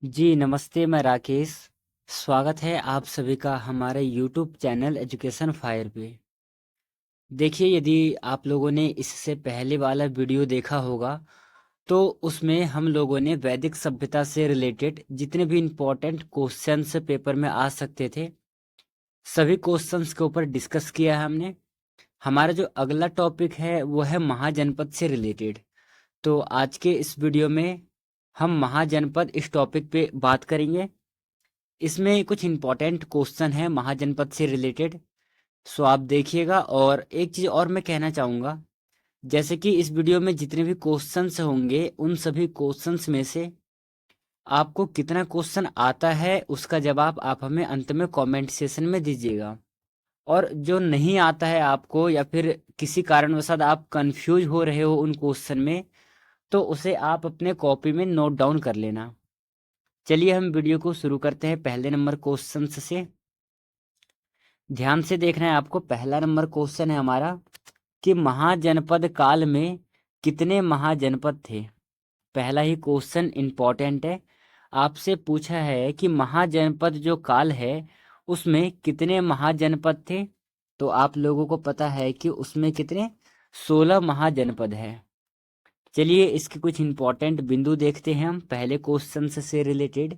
जी नमस्ते, मैं राकेश। स्वागत है आप सभी का हमारे यूट्यूब चैनल एजुकेशन फायर पे। देखिए, यदि आप लोगों ने इससे पहले वाला वीडियो देखा होगा तो उसमें हम लोगों ने वैदिक सभ्यता से रिलेटेड जितने भी इम्पोर्टेंट क्वेश्चंस पेपर में आ सकते थे सभी क्वेश्चंस के ऊपर डिस्कस किया है हमने। हमारा जो अगला टॉपिक है वो है महाजनपद से रिलेटेड। तो आज के इस वीडियो में हम महाजनपद इस टॉपिक पे बात करेंगे। इसमें कुछ इम्पोर्टेंट क्वेश्चन है महाजनपद से रिलेटेड, सो आप देखिएगा। और एक चीज़ और मैं कहना चाहूँगा, जैसे कि इस वीडियो में जितने भी क्वेश्चंस होंगे उन सभी क्वेश्चंस में से आपको कितना क्वेश्चन आता है उसका जवाब आप हमें अंत में कमेंट सेशन में दीजिएगा। और जो नहीं आता है आपको या फिर किसी कारणवशात आप कंफ्यूज हो रहे हो उन क्वेश्चन में, तो उसे आप अपने कॉपी में नोट डाउन कर लेना। चलिए हम वीडियो को शुरू करते हैं पहले नंबर क्वेश्चन से। ध्यान से देखना है आपको। पहला नंबर क्वेश्चन है हमारा कि महाजनपद काल में कितने महाजनपद थे। पहला ही क्वेश्चन इम्पोर्टेंट है। आपसे पूछा है कि महाजनपद जो काल है उसमें कितने महाजनपद थे। तो आप लोगों को पता है कि उसमें कितने 16 महाजनपद है। चलिए इसके कुछ इम्पोर्टेंट बिंदु देखते हैं हम पहले क्वेश्चन से रिलेटेड।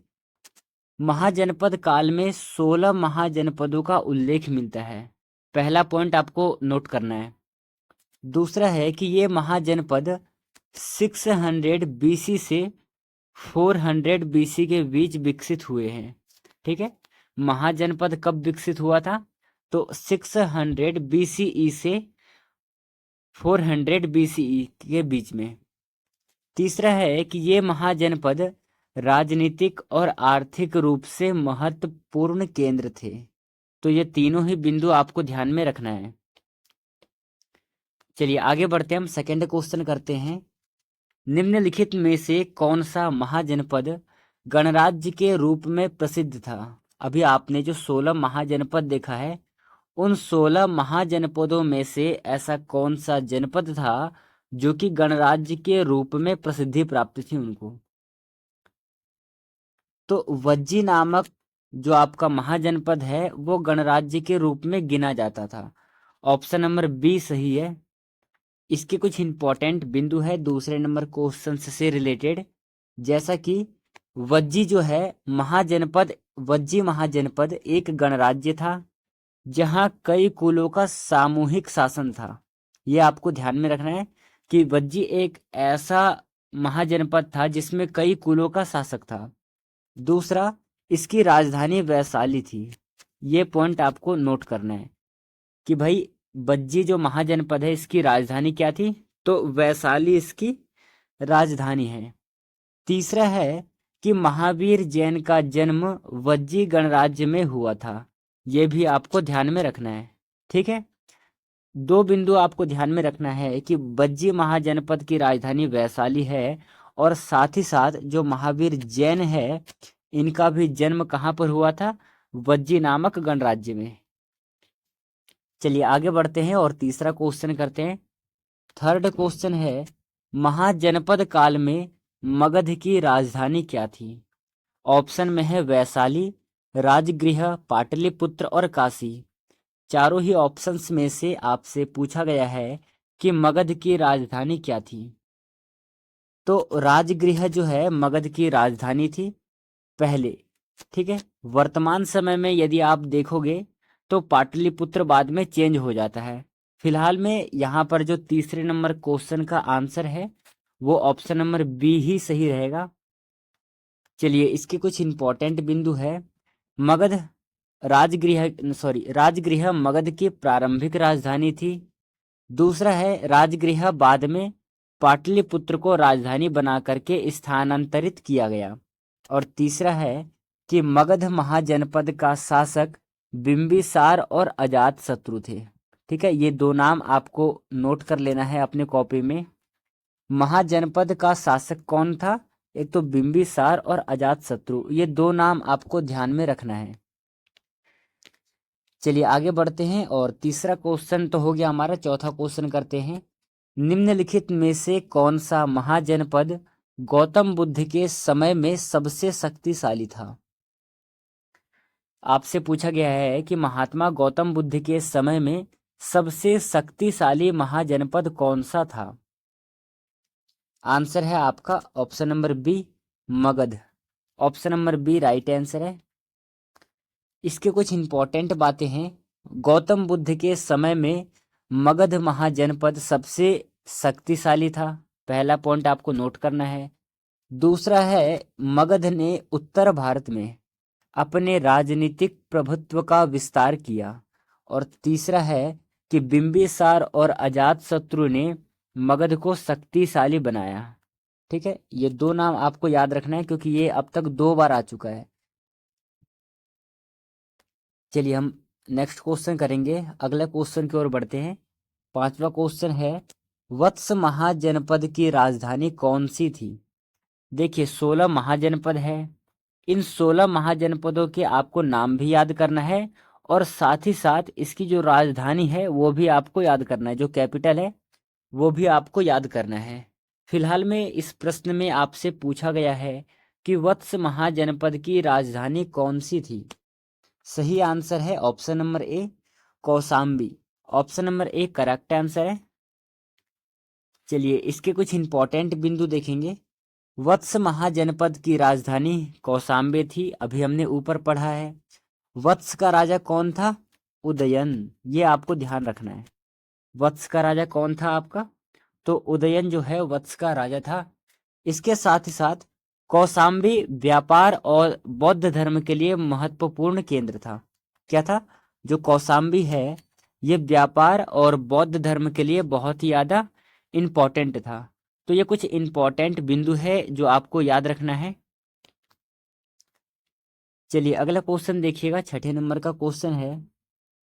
महाजनपद काल में 16 महाजनपदों का उल्लेख मिलता है। पहला पॉइंट आपको नोट करना है। दूसरा है कि ये महाजनपद 600 बीसी से 400 बीसी के बीच विकसित हुए हैं। ठीक है, महाजनपद कब विकसित हुआ था? तो 600 बीसीई से 400 बीसीई के बीच में। तीसरा है कि ये महाजनपद राजनीतिक और आर्थिक रूप से महत्वपूर्ण केंद्र थे। तो ये तीनों ही बिंदु आपको ध्यान में रखना है। चलिए आगे बढ़ते हैं, हम सेकेंड क्वेश्चन करते हैं। निम्नलिखित में से कौन सा महाजनपद गणराज्य के रूप में प्रसिद्ध था? अभी आपने जो 16 महाजनपद देखा है, उन 16 महाजनपदों में से ऐसा कौन सा जनपद था जो कि गणराज्य के रूप में प्रसिद्धि प्राप्त थी उनको? तो वज्जी नामक जो आपका महाजनपद है वो गणराज्य के रूप में गिना जाता था। ऑप्शन नंबर बी सही है। इसके कुछ इंपॉर्टेंट बिंदु है दूसरे नंबर क्वेश्चन से रिलेटेड, जैसा कि वज्जी जो है महाजनपद, वज्जी महाजनपद एक गणराज्य था जहां कई कुलों का सामूहिक शासन था। यह आपको ध्यान में रखना है कि वज्जी एक ऐसा महाजनपद था जिसमें कई कुलों का शासक था। दूसरा, इसकी राजधानी वैशाली थी। ये पॉइंट आपको नोट करना है कि भाई बज्जी जो महाजनपद है इसकी राजधानी क्या थी? तो वैशाली इसकी राजधानी है। तीसरा है कि महावीर जैन का जन्म वज्जी गणराज्य में हुआ था। यह भी आपको ध्यान में रखना है। ठीक है, दो बिंदु आपको ध्यान में रखना है कि बज्जी महाजनपद की राजधानी वैशाली है और साथ ही साथ जो महावीर जैन है इनका भी जन्म कहाँ पर हुआ था? वज्जी नामक गणराज्य में। चलिए आगे बढ़ते हैं और तीसरा क्वेश्चन करते हैं। थर्ड क्वेश्चन है, महाजनपद काल में मगध की राजधानी क्या थी? ऑप्शन में है वैशाली, राजगृह, पाटलिपुत्र और काशी। चारों ही ऑप्शंस में से आपसे पूछा गया है कि मगध की राजधानी क्या थी। तो राजगृह जो है मगध की राजधानी थी पहले। ठीक है, वर्तमान समय में यदि आप देखोगे तो पाटलिपुत्र बाद में चेंज हो जाता है। फिलहाल में यहाँ पर जो तीसरे नंबर क्वेश्चन का आंसर है वो ऑप्शन नंबर बी ही सही रहेगा। चलिए इसके कुछ इंपॉर्टेंट बिंदु है। मगध राजगृह मगध की प्रारंभिक राजधानी थी। दूसरा है राजगृह बाद में पाटलिपुत्र को राजधानी बना करके स्थानांतरित किया गया। और तीसरा है कि मगध महाजनपद का शासक बिंबिसार और अजातशत्रु थे। ठीक है, ये दो नाम आपको नोट कर लेना है अपने कॉपी में। महाजनपद का शासक कौन था? एक तो बिंबिसार और अजातशत्रु, ये दो नाम आपको ध्यान में रखना है। चलिए आगे बढ़ते हैं और तीसरा क्वेश्चन तो हो गया हमारा। चौथा क्वेश्चन करते हैं। निम्नलिखित में से कौन सा महाजनपद गौतम बुद्ध के समय में सबसे शक्तिशाली था? आपसे पूछा गया है कि महात्मा गौतम बुद्ध के समय में सबसे शक्तिशाली महाजनपद कौन सा था? आंसर है आपका option number B, Magadh. Option number B right answer है। इसके कुछ इंपॉर्टेंट बातें हैं। गौतम बुद्ध के समय में मगध महाजनपद सबसे शक्तिशाली था, पहला पॉइंट आपको नोट करना है। दूसरा है, मगध ने उत्तर भारत में अपने राजनीतिक प्रभुत्व का विस्तार किया। और तीसरा है कि बिंबिसार और अजातशत्रु ने मगध को शक्तिशाली बनाया। ठीक है, ये दो नाम आपको याद रखना है क्योंकि ये अब तक 2 बार आ चुका है। चलिए हम नेक्स्ट क्वेश्चन करेंगे, अगले क्वेश्चन की ओर बढ़ते हैं। 5वां क्वेश्चन है, वत्स महाजनपद की राजधानी कौन सी थी? देखिए 16 महाजनपद है। इन 16 महाजनपदों के आपको नाम भी याद करना है और साथ ही साथ इसकी जो राजधानी है वो भी आपको याद करना है, जो कैपिटल है वो भी आपको याद करना है। फिलहाल में इस प्रश्न में आपसे पूछा गया है कि वत्स महाजनपद की राजधानी कौन सी थी? सही आंसर है option number A, Kaushambi. Option number A correct answer है। चलिए इसके कुछ इंपॉर्टेंट बिंदु देखेंगे। वत्स महाजनपद की राजधानी कौशाम्बी थी, अभी हमने ऊपर पढ़ा है। वत्स का राजा कौन था? उदयन, ये आपको ध्यान रखना है। वत्स का राजा कौन था आपका? तो उदयन जो है वत्स का राजा था। इसके साथ ही साथ कौशाम्बी व्यापार और बौद्ध धर्म के लिए महत्वपूर्ण केंद्र था। क्या था? जो कौशाम्बी है ये व्यापार और बौद्ध धर्म के लिए बहुत ही ज़्यादा इम्पोर्टेंट था। तो ये कुछ इम्पोर्टेंट बिंदु है जो आपको याद रखना है। चलिए अगला क्वेश्चन देखिएगा, 6ठे नंबर का क्वेश्चन है,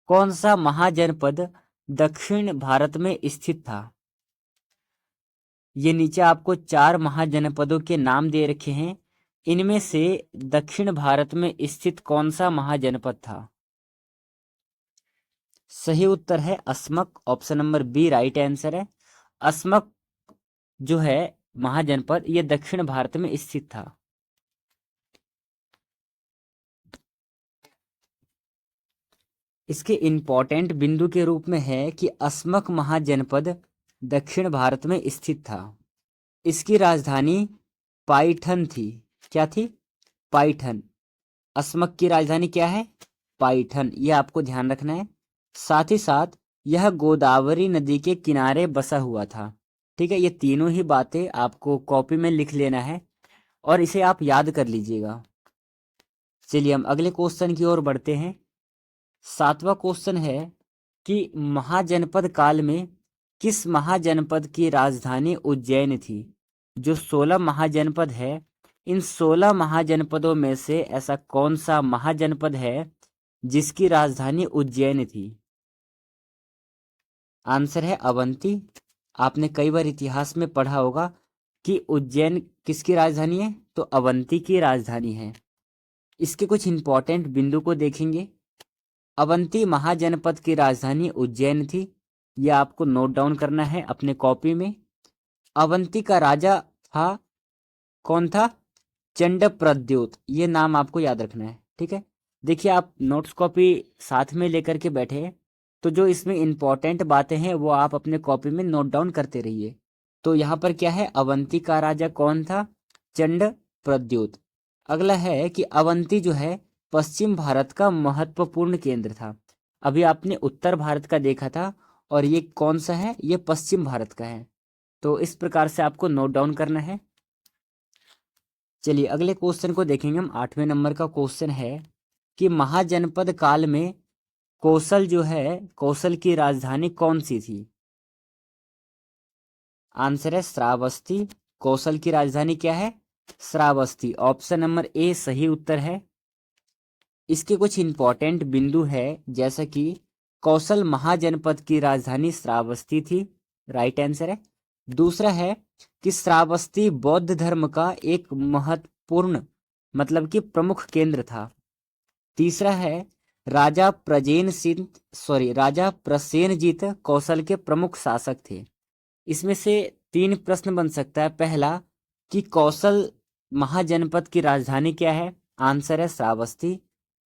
कौन सा महाजनपद दक्षिण भारत में स्थित था? ये नीचे आपको 4 महाजनपदों के नाम दे रखे हैं, इनमें से दक्षिण भारत में स्थित कौन सा महाजनपद था? सही उत्तर है Asmaka. Option number B right answer है। अस्मक जो है महाजनपद ये दक्षिण भारत में स्थित था। इसके इंपॉर्टेंट बिंदु के रूप में है कि अस्मक महाजनपद दक्षिण भारत में स्थित था। इसकी राजधानी पाइठन थी। क्या थी? पाइठन। अस्मक की राजधानी क्या है? पाइठन, ये आपको ध्यान रखना है। साथ ही साथ यह गोदावरी नदी के किनारे बसा हुआ था। ठीक है, ये तीनों ही बातें आपको कॉपी में लिख लेना है और इसे आप याद कर लीजिएगा। चलिए हम अगले क्वेश्चन की ओर बढ़ते हैं। 7वां क्वेश्चन है कि महाजनपद काल में किस महाजनपद की राजधानी उज्जैन थी? जो 16 महाजनपद है, इन 16 महाजनपदों में से ऐसा कौन सा महाजनपद है जिसकी राजधानी उज्जैन थी? आंसर है अवंती। आपने कई बार इतिहास में पढ़ा होगा कि उज्जैन किसकी राजधानी है, तो अवंती की राजधानी है। इसके कुछ इंपॉर्टेंट बिंदु को देखेंगे। अवंती महाजनपद की राजधानी उज्जैन थी, यह आपको नोट डाउन करना है अपने कॉपी में। अवंती का राजा था, कौन था? चंडप्रद्योत, ये नाम आपको याद रखना है। ठीक है, देखिए आप नोट्स कॉपी साथ में लेकर के बैठे हैं तो जो इसमें इंपॉर्टेंट बातें हैं वो आप अपने कॉपी में नोट डाउन करते रहिए। तो यहाँ पर क्या है, अवंती का राजा कौन था? चंडप्रद्योत। अगला है कि अवंती जो है पश्चिम भारत का महत्वपूर्ण केंद्र था। अभी आपने उत्तर भारत का देखा था और ये कौन सा है? ये पश्चिम भारत का है। तो इस प्रकार से आपको नोट डाउन करना है। चलिए अगले क्वेश्चन को देखेंगे हम। 8वें नंबर का क्वेश्चन है कि महाजनपद काल में कौशल जो है, कौशल की राजधानी कौन सी थी? आंसर है श्रावस्ती। कौशल की राजधानी क्या है? श्रावस्ती। ऑप्शन नंबर ए सही उत्तर है। इसके कुछ इंपॉर्टेंट बिंदु है, जैसा कि कौशल महाजनपद की राजधानी श्रावस्ती थी, राइट आंसर है। दूसरा है कि श्रावस्ती बौद्ध धर्म का एक महत्वपूर्ण मतलब कि प्रमुख केंद्र था। तीसरा है राजा प्रसेनजीत कौशल के प्रमुख शासक थे। इसमें से 3 प्रश्न बन सकता है। पहला, कि कौशल महाजनपद की राजधानी क्या है? आंसर है श्रावस्ती।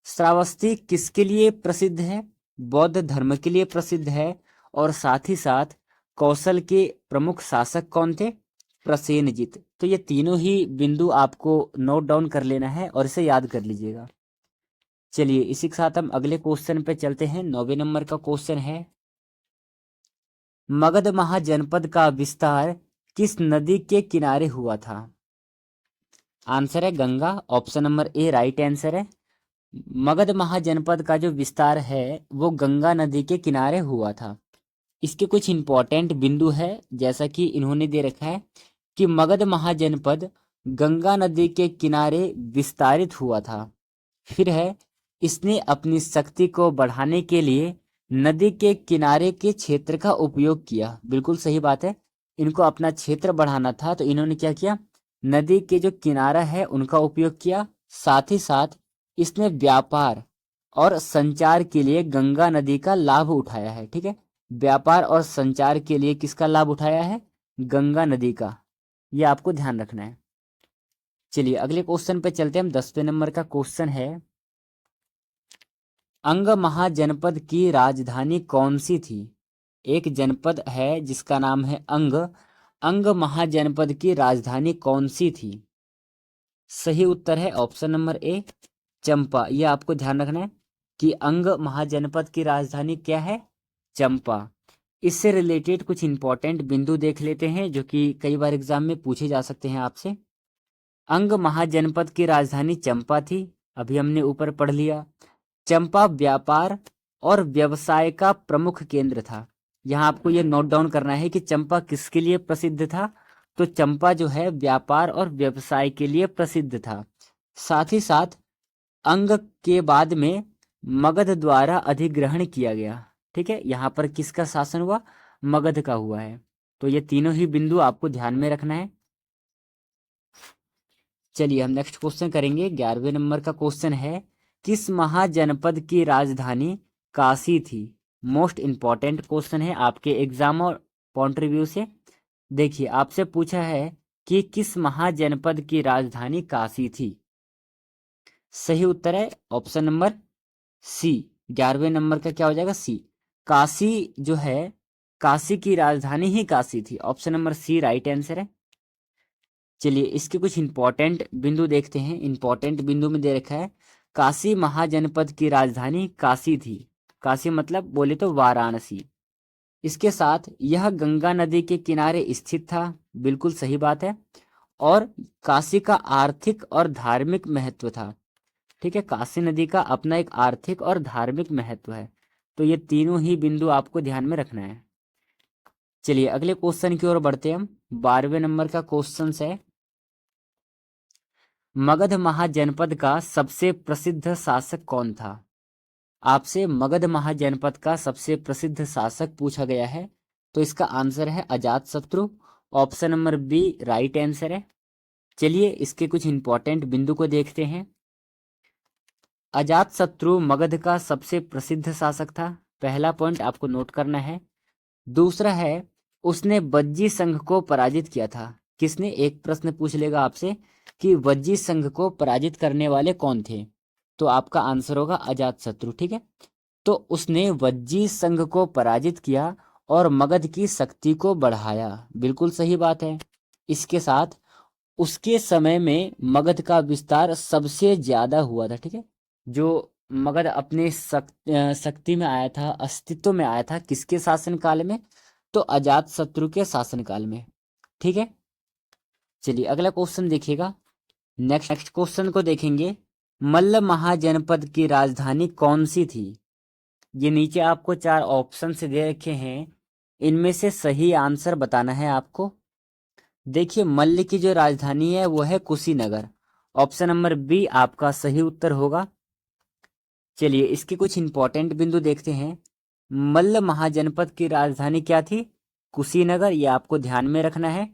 श्रावस्ती किसके लिए प्रसिद्ध है? बौद्ध धर्म के लिए प्रसिद्ध है। और साथ ही साथ कौशल के प्रमुख शासक कौन थे? प्रसेनजित। तो ये तीनों ही बिंदु आपको नोट डाउन कर लेना है और इसे याद कर लीजिएगा। चलिए इसी के साथ हम अगले क्वेश्चन पे चलते हैं। 9वें नंबर का क्वेश्चन है, मगध महाजनपद का विस्तार किस नदी के किनारे हुआ था? आंसर है Ganga. Option number A right answer है। मगध महाजनपद का जो विस्तार है वो गंगा नदी के किनारे हुआ था। इसके कुछ इंपॉर्टेंट बिंदु है, जैसा कि इन्होंने दे रखा है कि मगध महाजनपद गंगा नदी के किनारे विस्तारित हुआ था। फिर है, इसने अपनी शक्ति को बढ़ाने के लिए नदी के किनारे के क्षेत्र का उपयोग किया। बिल्कुल सही बात है, इनको अपना क्षेत्र बढ़ाना था तो इन्होंने क्या किया? नदी के जो किनारा है उनका उपयोग किया। साथ ही साथ इसने व्यापार और संचार के लिए गंगा नदी का लाभ उठाया है। ठीक है, व्यापार और संचार के लिए किसका लाभ उठाया है? गंगा नदी का। यह आपको ध्यान रखना है। चलिए अगले क्वेश्चन पे चलते हैं हम। 10वें नंबर का क्वेश्चन है, अंग महाजनपद की राजधानी कौन सी थी? एक जनपद है जिसका नाम है अंग। अंग महाजनपद की राजधानी कौन सी थी? सही उत्तर है ऑप्शन नंबर ए चंपा। यह आपको ध्यान रखना है कि अंग महाजनपद की राजधानी क्या है? चंपा। इससे रिलेटेड कुछ इंपॉर्टेंट बिंदु देख लेते हैं जो कि कई बार एग्जाम में पूछे जा सकते हैं आपसे। अंग महाजनपद की राजधानी चंपा थी, अभी हमने ऊपर पढ़ लिया। चंपा व्यापार और व्यवसाय का प्रमुख केंद्र था। यहाँ आपको ये नोट डाउन करना है कि चंपा किसके लिए प्रसिद्ध था? तो चंपा जो है व्यापार और व्यवसाय के लिए प्रसिद्ध था। साथ ही साथ अंग के बाद में मगध द्वारा अधिग्रहण किया गया। ठीक है, यहाँ पर किसका शासन हुआ? मगध का हुआ है। तो ये तीनों ही बिंदु आपको ध्यान में रखना है। चलिए हम नेक्स्ट क्वेश्चन करेंगे। 11वें नंबर का क्वेश्चन है, किस महाजनपद की राजधानी काशी थी? मोस्ट इंपॉर्टेंट क्वेश्चन है आपके एग्जाम और पॉइंट रिव्यू से। देखिए आपसे पूछा है कि किस महाजनपद की राजधानी काशी थी? सही उत्तर है ऑप्शन नंबर सी। 11वें नंबर का क्या हो जाएगा? सी। काशी जो है, काशी की राजधानी ही काशी थी। Option number C right answer है। चलिए इसके कुछ इंपॉर्टेंट बिंदु देखते हैं। इंपॉर्टेंट बिंदु में दे रखा है, काशी महाजनपद की राजधानी काशी थी। काशी मतलब बोले तो वाराणसी। इसके साथ यह गंगा नदी के किनारे स्थित था। बिल्कुल सही बात है। और काशी का आर्थिक और धार्मिक महत्व था। ठीक है, काशी नदी का अपना एक आर्थिक और धार्मिक महत्व है। तो ये तीनों ही बिंदु आपको ध्यान में रखना है। चलिए अगले क्वेश्चन की ओर बढ़ते हैं हम। 12वें नंबर का क्वेश्चन है, मगध महाजनपद का सबसे प्रसिद्ध शासक कौन था? आपसे मगध महाजनपद का सबसे प्रसिद्ध शासक पूछा गया है, तो इसका आंसर है Ajatashatru. Option number B right answer है। चलिए इसके कुछ इंपॉर्टेंट बिंदु को देखते हैं। अजातशत्रु मगध का सबसे प्रसिद्ध शासक था, पहला पॉइंट आपको नोट करना है। दूसरा है, उसने वज्जी संघ को पराजित किया था। किसने? एक प्रश्न पूछ लेगा आपसे कि वज्जी संघ को पराजित करने वाले कौन थे, तो आपका आंसर होगा अजातशत्रु। ठीक है, तो उसने वज्जी संघ को पराजित किया और मगध की शक्ति को बढ़ाया। बिल्कुल सही बात है। इसके साथ उसके समय में मगध का विस्तार सबसे ज्यादा हुआ था। ठीक है, जो मगध अपने शक्ति में आया था, अस्तित्व में आया था, किसके शासनकाल में? तो अजातशत्रु के शासनकाल में। ठीक है, चलिए अगला क्वेश्चन देखिएगा। नेक्स्ट क्वेश्चन को देखेंगे, मल्ल महाजनपद की राजधानी कौन सी थी? ये नीचे आपको 4 ऑप्शन से दे रखे हैं, इनमें से सही आंसर बताना है आपको। देखिए मल्ल की जो राजधानी है वो है कुशीनगर। ऑप्शन नंबर बी आपका सही उत्तर होगा। चलिए इसके कुछ इंपॉर्टेंट बिंदु देखते हैं। मल्ल महाजनपद की राजधानी क्या थी? कुशीनगर। ये आपको ध्यान में रखना है।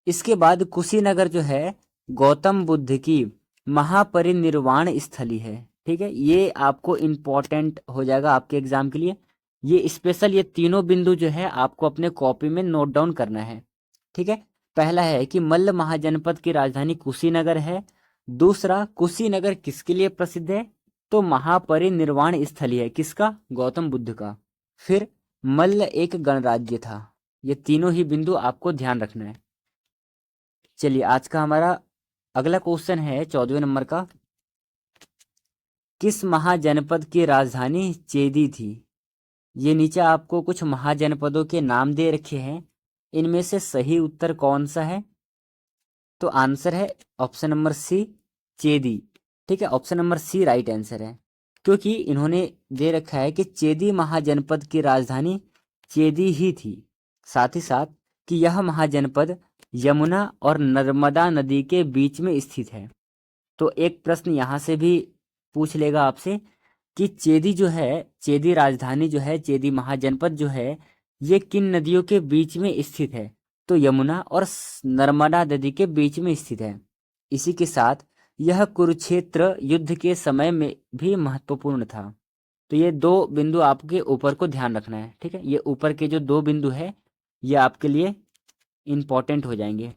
इसके बाद कुशीनगर जो है गौतम बुद्ध की महापरिनिर्वाण स्थली है। ठीक है, ये आपको इंपॉर्टेंट हो जाएगा आपके एग्जाम के लिए। ये स्पेशल, ये तीनों बिंदु जो है आपको अपने कॉपी में नोट डाउन करना है। ठीक है, पहला है कि मल्ल महाजनपद की राजधानी कुशीनगर है। दूसरा, कुशीनगर किसके लिए प्रसिद्ध है? तो महापरिनिर्वाण स्थली है किसका? गौतम बुद्ध का। फिर मल्ल एक गणराज्य था। ये तीनों ही बिंदु आपको ध्यान रखना है। चलिए आज का हमारा अगला क्वेश्चन है 14वें नंबर का। किस महाजनपद की राजधानी चेदी थी? ये नीचे आपको कुछ महाजनपदों के नाम दे रखे हैं, इनमें से सही उत्तर कौन सा है? तो आंसर है ऑप्शन नंबर सी, चेदी। ठीक है, option number C right answer है, क्योंकि इन्होंने दे रखा है कि चेदी महाजनपद की राजधानी चेदी ही थी। साथ ही साथ कि यह महाजनपद यमुना और नर्मदा नदी के बीच में स्थित है। तो एक प्रश्न यहाँ से भी पूछ लेगा आपसे कि चेदी जो है, चेदी राजधानी जो है, चेदी महाजनपद जो है, ये किन नदियों के बीच में स्थित है? तो यमुना और नर्मदा नदी के बीच में स्थित है। इसी के साथ यह कुरुक्षेत्र युद्ध के समय में भी महत्वपूर्ण था। तो ये दो बिंदु आपके ऊपर को ध्यान रखना है। ठीक है, ये ऊपर के जो दो बिंदु है ये आपके लिए इम्पोर्टेंट हो जाएंगे,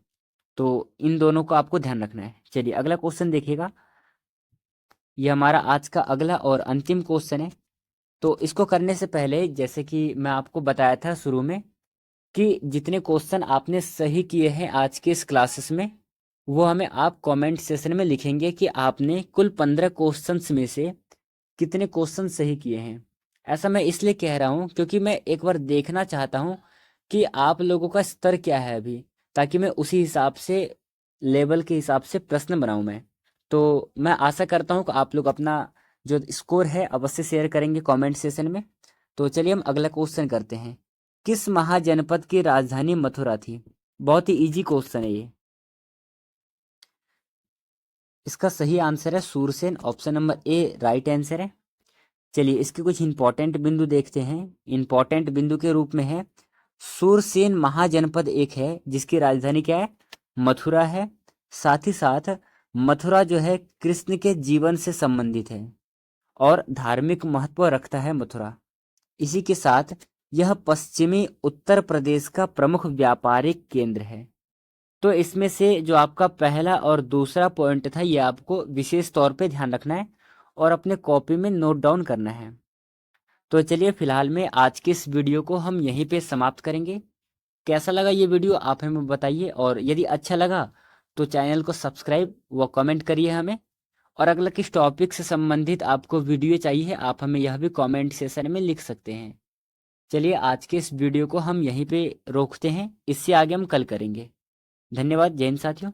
तो इन दोनों को आपको ध्यान रखना है। चलिए अगला क्वेश्चन देखिएगा। ये हमारा आज का अगला और अंतिम क्वेश्चन है। तो इसको करने से पहले, जैसे कि मैं आपको बताया था शुरू में, कि जितने क्वेश्चन आपने सही किए हैं आज के इस क्लासेस में, वो हमें आप कमेंट सेशन में लिखेंगे कि आपने कुल 15 क्वेश्चंस में से कितने क्वेश्चन सही किए हैं। ऐसा मैं इसलिए कह रहा हूँ क्योंकि मैं एक बार देखना चाहता हूँ कि आप लोगों का स्तर क्या है अभी, ताकि मैं उसी हिसाब से, लेवल के हिसाब से प्रश्न बनाऊँ मैं। तो मैं आशा करता हूँ कि आप लोग अपना जो स्कोर है अवश्य शेयर करेंगे कमेंट सेशन में। तो चलिए हम अगला क्वेश्चन करते हैं। किस महाजनपद की राजधानी मथुरा थी? बहुत ही इजी क्वेश्चन है ये। इसका सही आंसर है Surasena, option number A right answer है। चलिए इसके कुछ इंपॉर्टेंट बिंदु देखते हैं। इंपॉर्टेंट बिंदु के रूप में है, सूरसेन महाजनपद एक है जिसकी राजधानी क्या है? मथुरा है। साथ ही साथ मथुरा जो है कृष्ण के जीवन से संबंधित है और धार्मिक महत्व रखता है मथुरा। इसी के साथ यह पश्चिमी उत्तर प्रदेश का प्रमुख व्यापारिक केंद्र है। तो इसमें से जो आपका पहला और दूसरा पॉइंट था ये आपको विशेष तौर पे ध्यान रखना है और अपने कॉपी में नोट डाउन करना है। तो चलिए फिलहाल में आज के इस वीडियो को हम यहीं पे समाप्त करेंगे। कैसा लगा ये वीडियो आप हमें बताइए, और यदि अच्छा लगा तो चैनल को सब्सक्राइब व कमेंट करिए हमें। और अगला किस टॉपिक से संबंधित आपको वीडियो चाहिए आप हमें यह भी कमेंट सेशन में लिख सकते हैं। चलिए आज के इस वीडियो को हम यहीं पे रोकते हैं, इससे आगे हम कल करेंगे। धन्यवाद। जय हिंद साथियों।